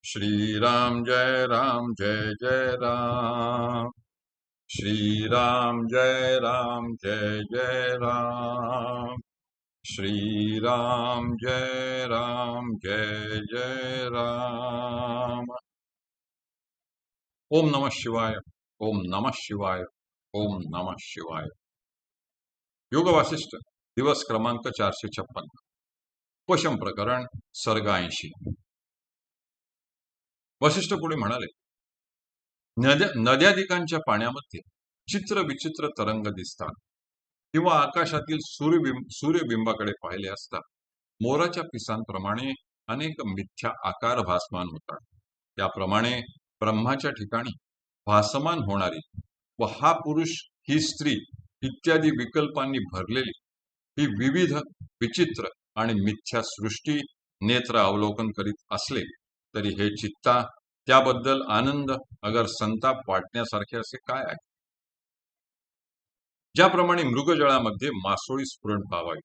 श्री राम जय जय राम। श्री राम जय राम। श्री राम जय राम। ओम नमः शिवाय। ओम नमः शिवाय। ओम नमः शिवाय। योग वासिष्ठ दिवस क्रमांक 456। उपशम प्रकरण सर्ग 80। वसिष्ठ पुढे म्हणाले, नद्यादिकांच्या पाण्यामध्ये चित्र विचित्र तरंग दिसतात किंवा आकाशातील सूर्यबिंबाकडे पाहिले असता मोराच्या पिसांप्रमाणे अनेक मिथ्या आकार भासमान होतात. त्याप्रमाणे ब्रह्माच्या ठिकाणी भासमान होणारी व हा पुरुष ही स्त्री इत्यादी विकल्पांनी भरलेली ही विविध विचित्र आणि मिथ्या सृष्टी नेत्र अवलोकन करीत असले तरी हे चित्ता त्याबद्दल आनंद अगर संताप वाटण्यासारखे असे काय आहे? ज्याप्रमाणे मृगजळामध्ये मासोळी स्फुरण पावावी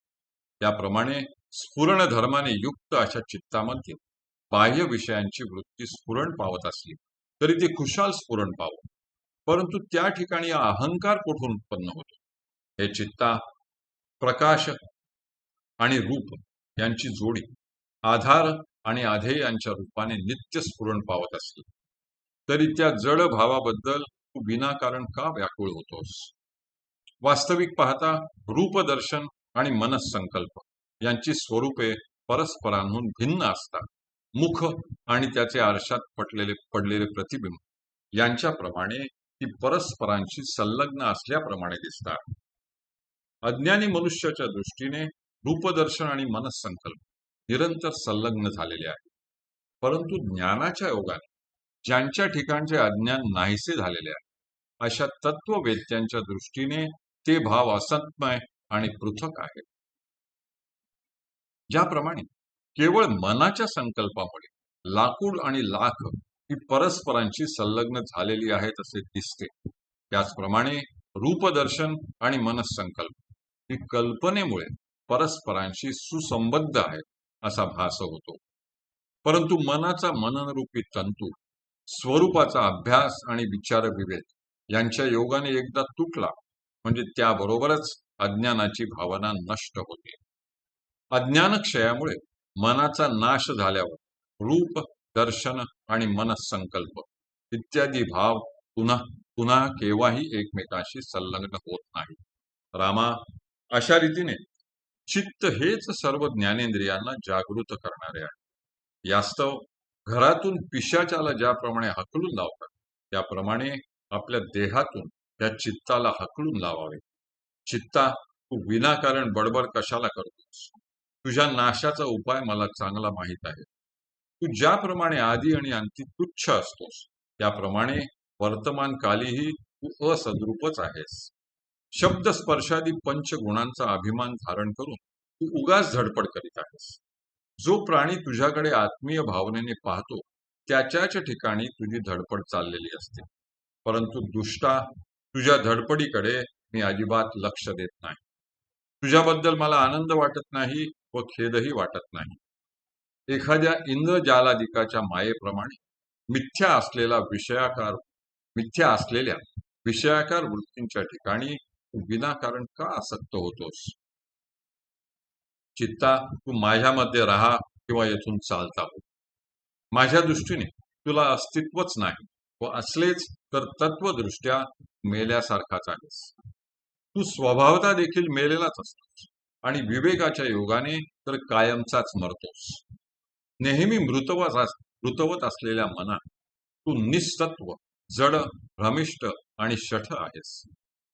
त्याप्रमाणे स्फुरण धर्माने युक्त अशा चित्तामध्ये बाह्य विषयांची वृत्ती स्फुरण पावत असली तरी ते खुशाल स्फुरण पावो, परंतु त्या ठिकाणी अहंकार कुठून उत्पन्न होतो? हे चित्ता प्रकाश आणि रूप यांची जोडी आधार आणि आधेय यांच्या रूपाने नित्य स्फुरण पावत असली तरी त्या जड भावाबद्दल तू विनाकारण का व्याकुळ होतोस? वास्तविक पाहता रूपदर्शन आणि मनसंकल्प यांची स्वरूपे परस्परांहून भिन्न असतात. मुख आणि त्याचे आरशात पडलेले प्रतिबिंब यांच्याप्रमाणे ती परस्परांशी संलग्न असल्याप्रमाणे दिसतात. अज्ञानी मनुष्याच्या दृष्टीने रूपदर्शन आणि मनसंकल्प निरंतर संलग्न झालेले आहे, परंतु ज्ञानाच्या योगाने ज्यांच्या ठिकाणचे अज्ञान नाहीसे झालेले आहे अशा तत्ववेत्यांच्या दृष्टीने ते भाव असंतमय आणि पृथक आहेत. ज्याप्रमाणे केवळ मनाच्या संकल्पामुळे लाकूड आणि लाख ही परस्परांशी संलग्न झालेली आहेत असे दिसते, त्याचप्रमाणे रूपदर्शन आणि मनसंकल्प ही कल्पनेमुळे परस्परांशी सुसंबद्ध आहेत असा भास होतो. परंतु मनाचा मननरूपी तंतू स्वरूपाचा अभ्यास आणि विचार विवेक यांच्या योगाने एकदा तुटला म्हणजे त्याबरोबरच अज्ञानाची भावना नष्ट होते. अज्ञान क्षयामुळे मनाचा नाश झाल्यावर रूप दर्शन आणि मनसंकल्प इत्यादी भाव पुन्हा पुन्हा केव्हाही एकमेकांशी संलग्न होत नाही. रामा, अशा रीतीने चित्त हेच सर्व ज्ञानेंद्रियांना जागृत करणारे आहे. यास्तव घरातून पिशाचाला ज्याप्रमाणे हकलून लावतात त्याप्रमाणे आपल्या देहातून त्या चित्ताला हकलून लावावे. चित्ता, तू विनाकारण बडबड कशाला करतोस? तुझ्या नाशाचा उपाय मला चांगला माहीत आहे. तू ज्याप्रमाणे आदी आणि अंती तुच्छ असतोस त्याप्रमाणे वर्तमानकालीही तू असद्रूपच आहेस. शब्द स्पर्शादी पंचगुणांचा अभिमान धारण करून तू उगाच धडपड करीत आहेस. जो प्राणी तुझ्याकडे आत्मीय भावनेने पाहतो त्याच्याच ठिकाणी तुझी धडपड चाललेली असते, परंतु दुष्टा, तुझ्या धडपडीकडे मी अजिबात लक्ष देत नाही. तुझ्याबद्दल मला आनंद वाटत नाही व खेदही वाटत नाही. एखाद्या इंद्रजालादिकाच्या मायेप्रमाणे मिथ्या असलेल्या विषयाकार वृत्तींच्या ठिकाणी तू विनाकारण का आसक्त होतोस? चित्ता, तू माझ्यामध्ये राहा किंवा येथून चालता हो. माझ्या दृष्टीने तुला अस्तित्वच नाही व असलेच तर तत्वदृष्ट्या मेल्यासारखाच आहेस. तू स्वभावता देखील मेलेलाच असतोस आणि विवेकाच्या योगाने तर कायमचाच मरतोस. नेहमी मृतवत असलेल्या मना तू निस्तत्व, जड, भ्रमिष्ट आणि शठ आहेस.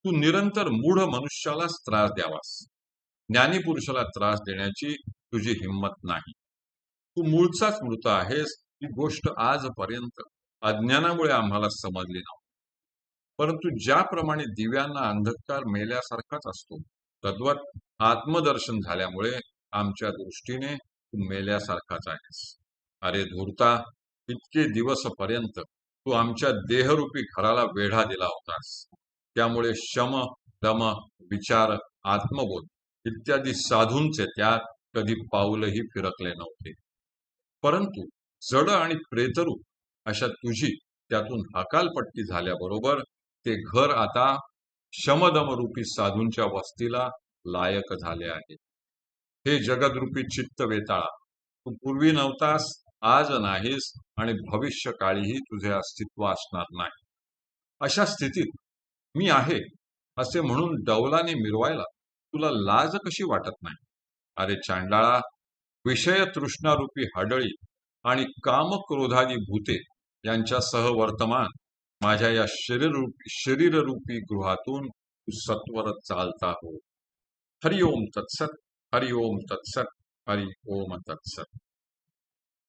तू निरंतर मूढ मनुष्यालाच त्रास द्यावास. ज्ञानी पुरुषाला त्रास देण्याची तुझी हिंमत नाही. तू मूळचाच मृत आहेस ही गोष्ट आजपर्यंत अज्ञानामुळे आम्हाला समजली नव्हती. परंतु ज्याप्रमाणे दिव्यांना अंधकार मेल्यासारखाच असतो तद्वत आत्मदर्शन झाल्यामुळे आमच्या दृष्टीने तू मेल्यासारखाच आहेस. अरे धूर्ता, इतके दिवसपर्यंत तू आमच्या देहरूपी घराला वेढा दिला होतास. त्यामुळे शम, दम, विचार, आत्मबोध इत्यादी साधूंचे त्यात कधी पाऊलही फिरकले नव्हते. परंतु जड आणि प्रेतरूप अशा तुझी त्यातून हकालपट्टी झाल्याबरोबर ते घर आता शमदमरूपी साधूंच्या वस्तीला लायक झाले आहे. हे जगदरूपी चित्त वेताळा, तू पूर्वी नव्हतास, आज नाहीस आणि भविष्य काळीही तुझे अस्तित्व असणार नाही. अशा स्थितीत मी आहे असे म्हणून डौलाने मिरवायला तुला लाज कशी वाटत नाही? अरे चांडाळा, विषय तृष्णारूपी हडळी आणि कामक्रोधादी भूते यांच्यासह वर्तमान माझ्या या शरीररूपी गृहातून तू सत्वर चालता हो. हरि ओम तत्सत, हरि ओम तत्सत, हरि ओम तत्सत.